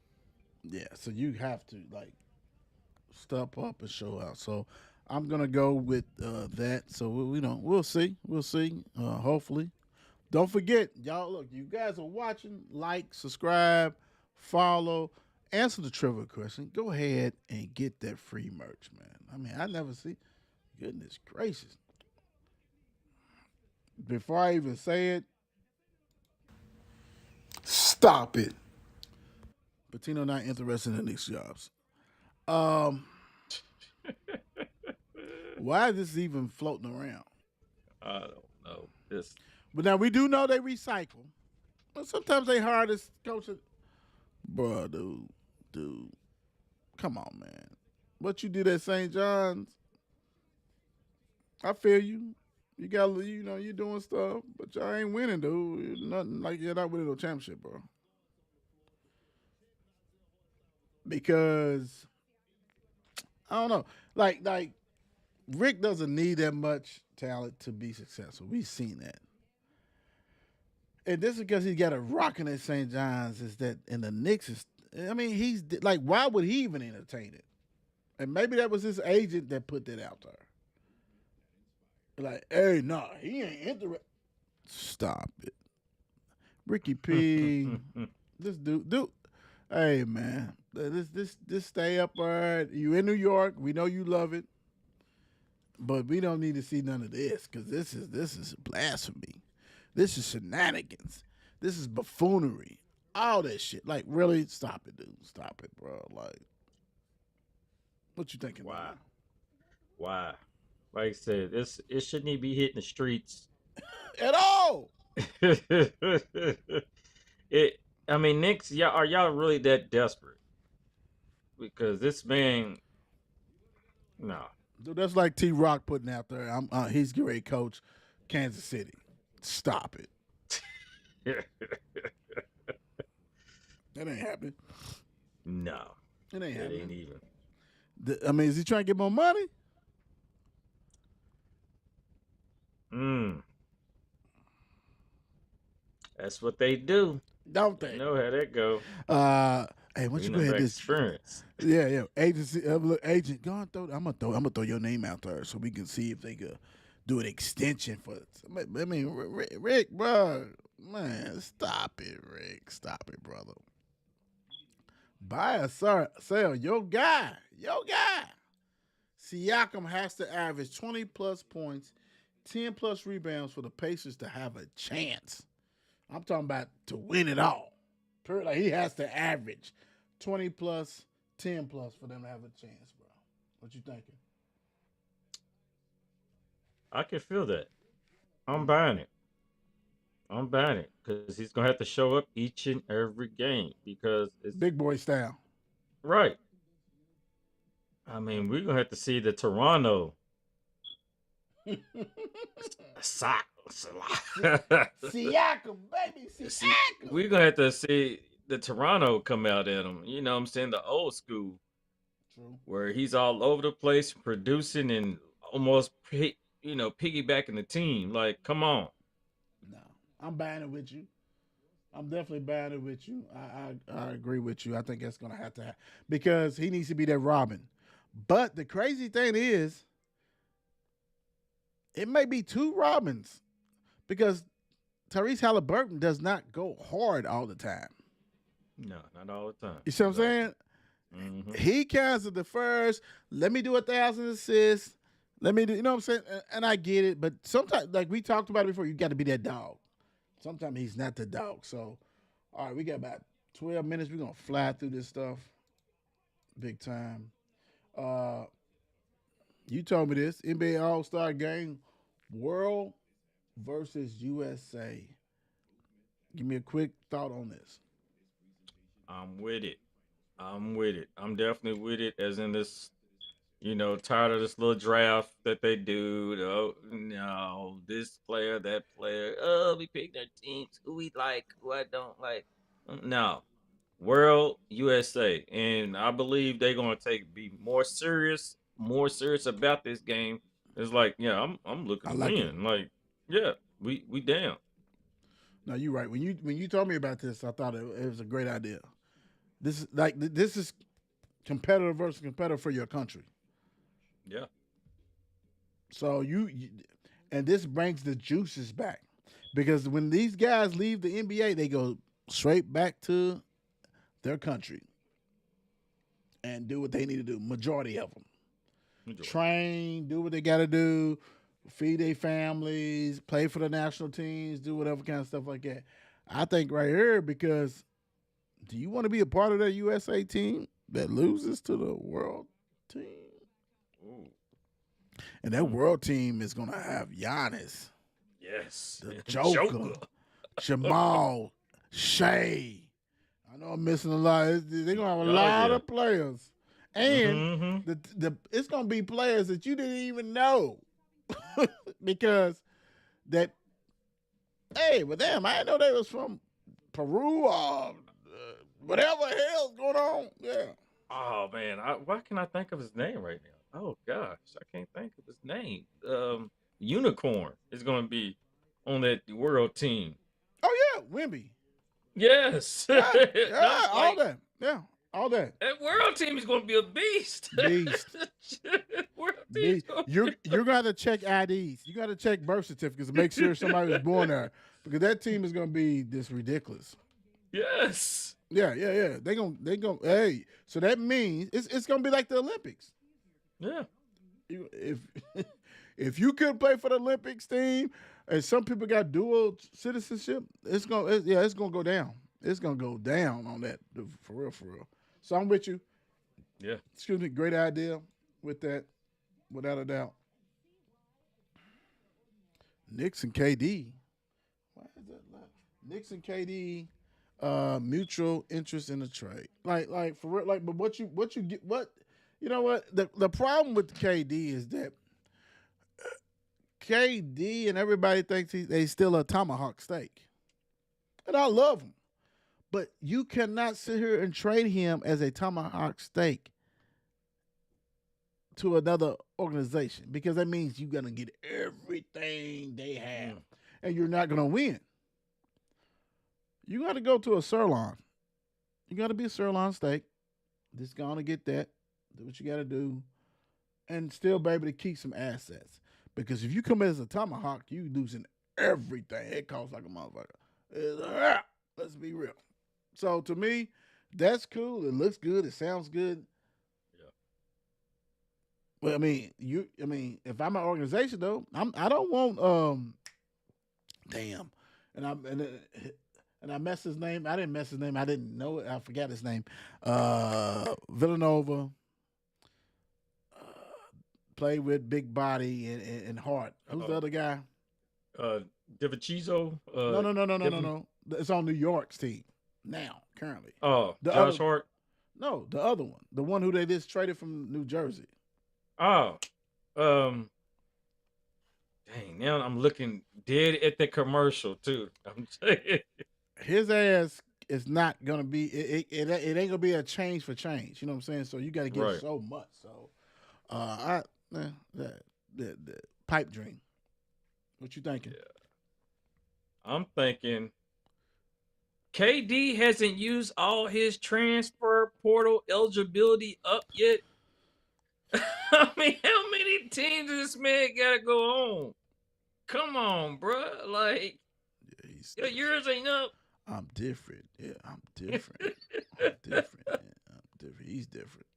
Yeah, so you have to like step up and show out. So I'm gonna go with that. So we'll see. Hopefully, don't forget, y'all. Look, you guys are watching. Like, subscribe, follow, answer the trivia question. Go ahead and get that free merch, man. I mean, I never see. Goodness gracious! Before I even say it, stop it. Patino not interested in these jobs. Why is this even floating around? I don't know. But now we do know they recycle. But sometimes they hire this coach. Bruh, dude. Come on, man. What you did at St. John's, I feel you. You got, you're doing stuff, but y'all ain't winning, dude. Nothing like you're not winning no championship, bro. Because I don't know, like Rick doesn't need that much talent to be successful. We've seen that. And this is because he got a rocking at St. John's. Is that and the Knicks is? I mean, he's like, why would he even entertain it? And maybe that was his agent that put that out there. Like, hey, nah, he ain't interested. Stop it, Ricky P. This dude. Hey, man, this stay up, all right. You in New York? We know you love it, but we don't need to see none of this because this is blasphemy. This is shenanigans. This is buffoonery. All that shit. Like, really? Stop it, dude. Stop it, bro. Like, what you thinking? Why? Why? Like I said, it shouldn't even be hitting the streets. At all? I mean, Knicks, are y'all really that desperate? Because this man, no. Dude, that's like T. Rock putting out there. He's great coach, Kansas City. Stop it. That ain't happening. No, It ain't it happening. ain't even. I mean, is he trying to get more money? That's what they do. Don't they? You know how that go. Hey, why don't you You go know, ahead back this? experience. Yeah. Agency, look, agent, go on, I'm gonna throw your name out there so we can see if they could do an extension for. I mean, Rick, bro, man, stop it, Rick, stop it, brother. Buy or sell your guy. Siakam has to average 20 plus points, 10 plus rebounds for the Pacers to have a chance. I'm talking about to win it all. Like he has to average 20 plus, 10 plus for them to have a chance, bro. What you thinking? I can feel that. I'm buying it. Because he's gonna have to show up each and every game because it's Big boy style. right. I mean, we're gonna have to see the Toronto sock. Siakam, baby, Siakam. We're gonna have to see the Toronto come out at him. You know what I'm saying? The old school True. where he's all over the place producing and almost piggybacking the team. Like, come on. No, I'm buying it with you. I'm definitely buying it with you. I agree with you. I think that's gonna have to happen because he needs to be that Robin. But the crazy thing is, it may be two Robins because Tyrese Halliburton does not go hard all the time. No, not all the time. You see what I'm saying? Mm-hmm. He kind of defers. Let me do 1,000 assists. Let me do, you know what I'm saying? And I get it, but sometimes, like we talked about it before, you got to be that dog. Sometimes he's not the dog. So, all right, we got about 12 minutes. We're going to fly through this stuff big time. You told me this NBA All-Star game, World versus USA. Give me a quick thought on this. I'm with it. I'm definitely with it. As in this, tired of this little draft that they do. Oh, no, this player, that player. Oh, we picked our teams. Who we like, who I don't like. No, World USA, and I believe they're gonna be more serious about this game. It's like, yeah, I'm looking I to like win. Like, yeah, we down. No, you're right. When you told me about this, I thought it was a great idea. This is competitor versus competitor for your country. Yeah. So and this brings the juices back because when these guys leave the NBA, they go straight back to their country and do what they need to do. Majority of them train, do what they got to do, feed their families, play for the national teams, do whatever kind of stuff like that. I think right here because do you want to be a part of that USA team that loses to the world team? Ooh. And that world team is going to have Giannis, Yes. the Joker, Jamal, Shea. I know I'm missing a lot. They're going to have a lot of players. And it's going to be players that you didn't even know. Because that, hey, but damn, I didn't know they was from Peru or whatever the hell's going on. Yeah. Oh man, why can't I think of his name right now? Oh gosh, I can't think of his name. Unicorn is going to be on that world team. Oh yeah, Wimby. Yes, Yeah, no, yeah, all like that. Yeah, all that. that world team is going to be a beast. Beast. World team's Be, going to you're gonna have to check IDs. You got to check birth certificates to make sure somebody was born there, because that team is gonna be this ridiculous. Yes. Yeah, yeah, yeah. They gonna. Hey, so that means it's gonna be like the Olympics. Yeah. If if you couldn't play for the Olympics team, and some people got dual citizenship, it's gonna go down. It's gonna go down on that for real, for real. So I'm with you. Yeah. Excuse me, great idea with that, without a doubt. Knicks and KD. Why is that like Knicks and KD? Mutual interest in the trade. Like for real. Like, but what you get? What you know? What the problem with KD is that KD and everybody thinks they still a tomahawk steak, and I love him, but you cannot sit here and trade him as a tomahawk steak to another organization, because that means you're gonna get everything they have, and you're not gonna win. You got to go to a sirloin. You got to be a sirloin steak. Just gonna get that. Do what you got to do, and still be able to keep some assets. Because if you come in as a tomahawk, you losing everything. It costs like a motherfucker. Let's be real. So to me, that's cool. It looks good. It sounds good. Yeah. Well, I mean, if I'm an organization though, I don't want damn, and I messed his name. I didn't mess his name. I didn't know it. I forgot his name. Villanova. Played with Big Body and Hart. Who's the other guy? Divichizo. No. It's on New York's team now, currently. Oh, The Josh other- Hart. No, the other one. The one who they just traded from New Jersey. Oh, dang! Now I'm looking dead at the commercial too. I'm saying, His ass is not gonna be. It ain't gonna be a change for change. You know what I'm saying? So you got to get Right. so much. So, the pipe dream. What you thinking? I'm thinking KD hasn't used all his transfer portal eligibility up yet. I mean, how many teams does this man gotta go on? Come on, bruh. Like, Yeah, yours ain't up. I'm different. Yeah, I'm different. I'm different. Man. I'm different. He's different.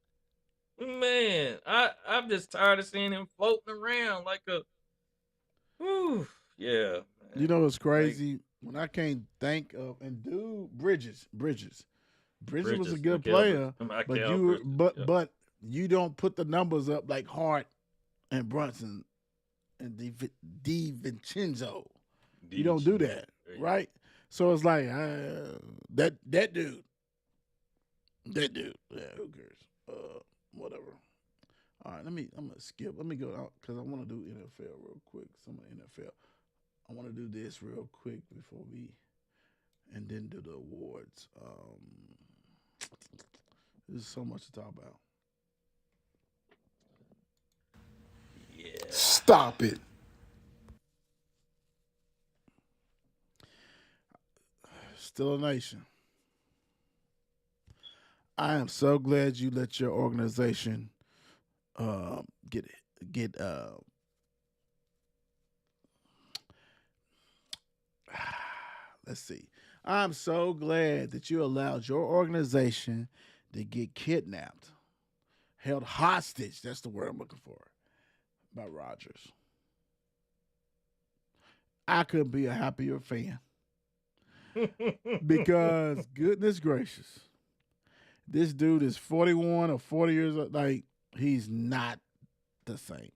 Man, I'm just tired of seeing him floating around like a. Whew, yeah. Man. You know what's crazy? When I can't think of, and dude, Bridges was a good player, but you don't put the numbers up like Hart and Brunson and DiVincenzo. You don't do that, right? So it's like that dude. Yeah, who cares? Whatever. All right, I'm gonna skip. Let me go out because I want to do NFL real quick. Some of NFL. I want to do this real quick before and then do the awards. There's so much to talk about. Yeah. Stop it. Still a nation. I am so glad you let your organization get let's see. I'm so glad that you allowed your organization to get kidnapped, held hostage. That's the word I'm looking for. By Rodgers. I couldn't be a happier fan. Because goodness gracious, this dude is 41 or 40 years old. Like, he's not the same.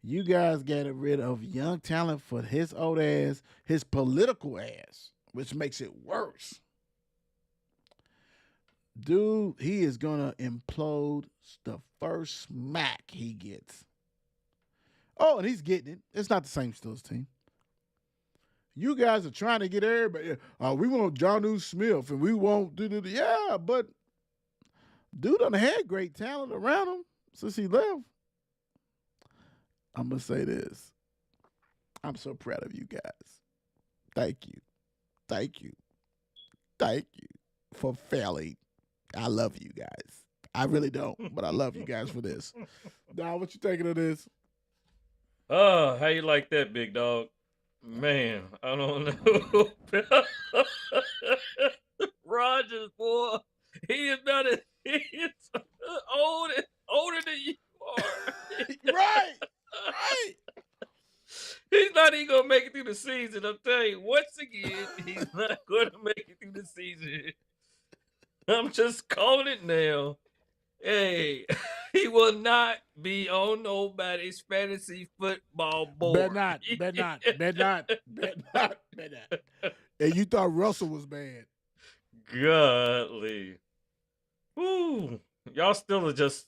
You guys got rid of young talent for his old ass, his political ass, which makes it worse. Dude, he is going to implode the first smack he gets. Oh, and he's getting it. It's not the same Steelers team. You guys are trying to get everybody. We want Jonnu Smith and we won't do the. Yeah, but dude done had great talent around him since he left. I'm gonna say this. I'm so proud of you guys. Thank you. Thank you. Thank you for failing. I love you guys. I really don't, but I love you guys for this. Now, what you thinking of this? Oh, how you like that, big dog? Man, I don't know. Rogers, boy, he is better. He's older than you are. Right. Right. He's not even gonna make it through the season. I'm telling you, once again, he's not gonna make it through the season. I'm just calling it now. Hey, he will not be on nobody's fantasy football board. Bet not. Bet not. Bet not. Bet not. Bet not. And you thought Russell was bad. Godly. Woo. Y'all still are just.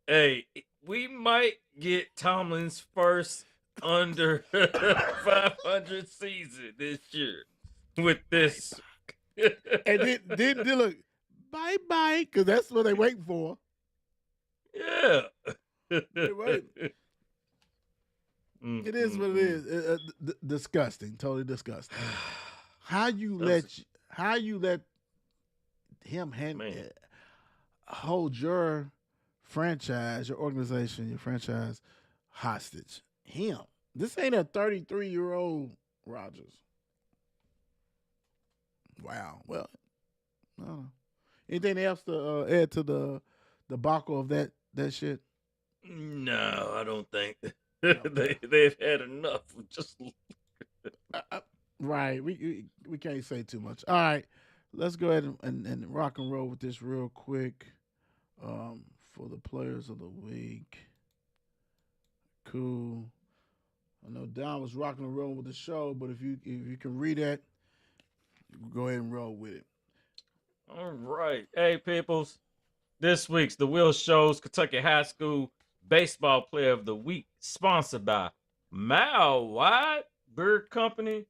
Hey, we might get Tomlin's first under 500 season this year with this. And then look, bye, because that's what they waiting for. Yeah. They waiting. It is what it is. Disgusting. Totally disgusting. How you let him hold your franchise, your organization, your franchise hostage? Him. This ain't a 33-year-old Rodgers. Wow. Well, I don't know. Anything else to add to the debacle of that shit? No, I don't think they've had enough. Just right. We can't say too much. All right. Let's go ahead and rock and roll with this real quick. For the players of the week. Cool. I know Don was rocking and rolling with the show, but if you can read that, go ahead and roll with it. all right. Hey, peoples. This week's The Will Show's Kentucky High School Baseball Player of the Week, sponsored by Mile Wide Bird Company,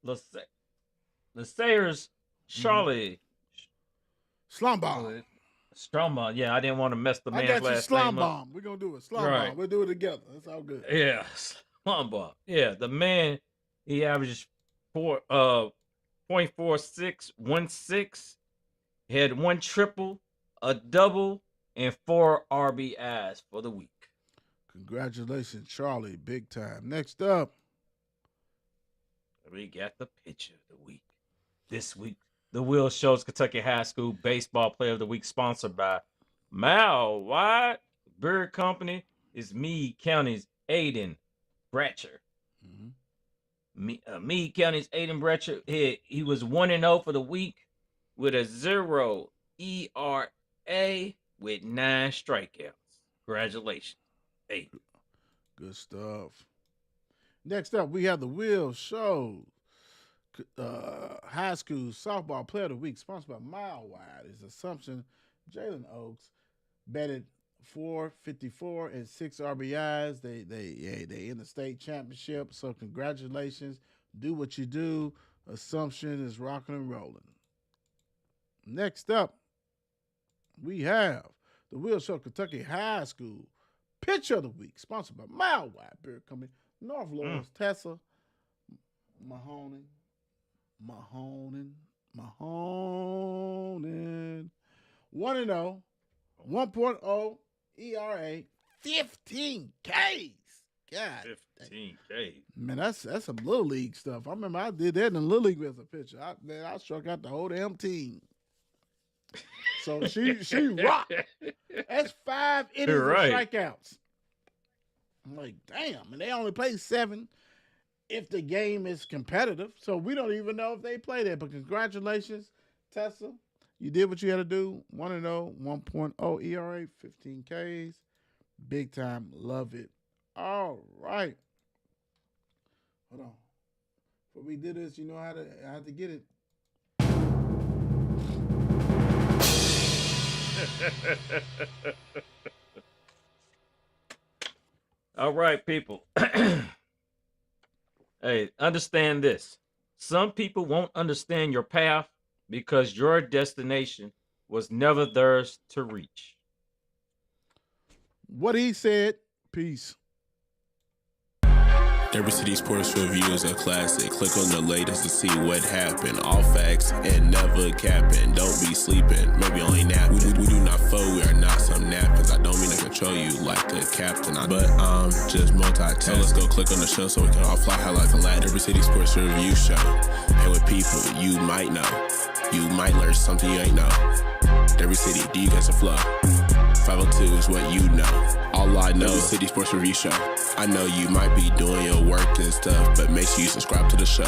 LaSayers, Charlie. Slumbaum. Stromba. Yeah, I didn't want to mess the I man's got you, last name up. Slumbaum. We're going to do it. Slumbaum. Right. We'll do it together. That's all good. Yeah, Slumba. Yeah, the man, he averages 0.4616. He had 1 triple, a double, and 4 RBIs for the week. Congratulations, Charlie. Big time. Next up. We got the pitcher of the week. This week, The Will Show's Kentucky High School Baseball Player of the Week, sponsored by Mile Wide Bird Company, is Meade County's Aiden Bratcher. Meade County's Aiden Bratcher, he was 1-0 for the week with a 0 ERA with 9 strikeouts. Congratulations, Aiden. Good stuff. Next up, we have The Will Show High School Softball Player of the Week, sponsored by Mile Wide. His Assumption, Jalen Oaks, batted .454 and 6 RBIs. They in the state championship, so congratulations. Do what you do. Assumption is rocking and rolling. Next up, we have The Will Show Kentucky High School Pitcher of the Week, sponsored by Mile Wide Beer Company, North Lawrence, Tessa, Mahoning. 1-0, 1.0 ERA, 15 Ks. God, 15 K. man, that's some little league stuff. I remember I did that in the little league as a pitcher. I struck out the whole damn team. So she rocked. That's 5 innings of strikeouts. I'm like, damn, and they only play 7 if the game is competitive. So we don't even know if they play that. But congratulations, Tessa. You did what you had to do. 1-0, 1.0 ERA, 15 Ks. Big time. Love it. All right. Hold on. Before we do this, you know how to get it. All right, people. Hey, understand this. Some people won't understand your path because your destination was never theirs to reach. What he said. Peace. Every City Sports Review is a classic. Click on the latest to see what happened. All facts and never capping. Don't be sleeping, maybe only napping. We do not fold, we are not some napkins. I don't mean to control you like a captain, but I'm just multitasking. So let's go click on the show so we can all fly high like a lad. Every City Sports Review show. And with people you might know. You might learn something you ain't know. Every city, do you get some flow? 502 is what you know. All I know is City Sports Review Show. I know you might be doing your work and stuff, but make sure you subscribe to the show.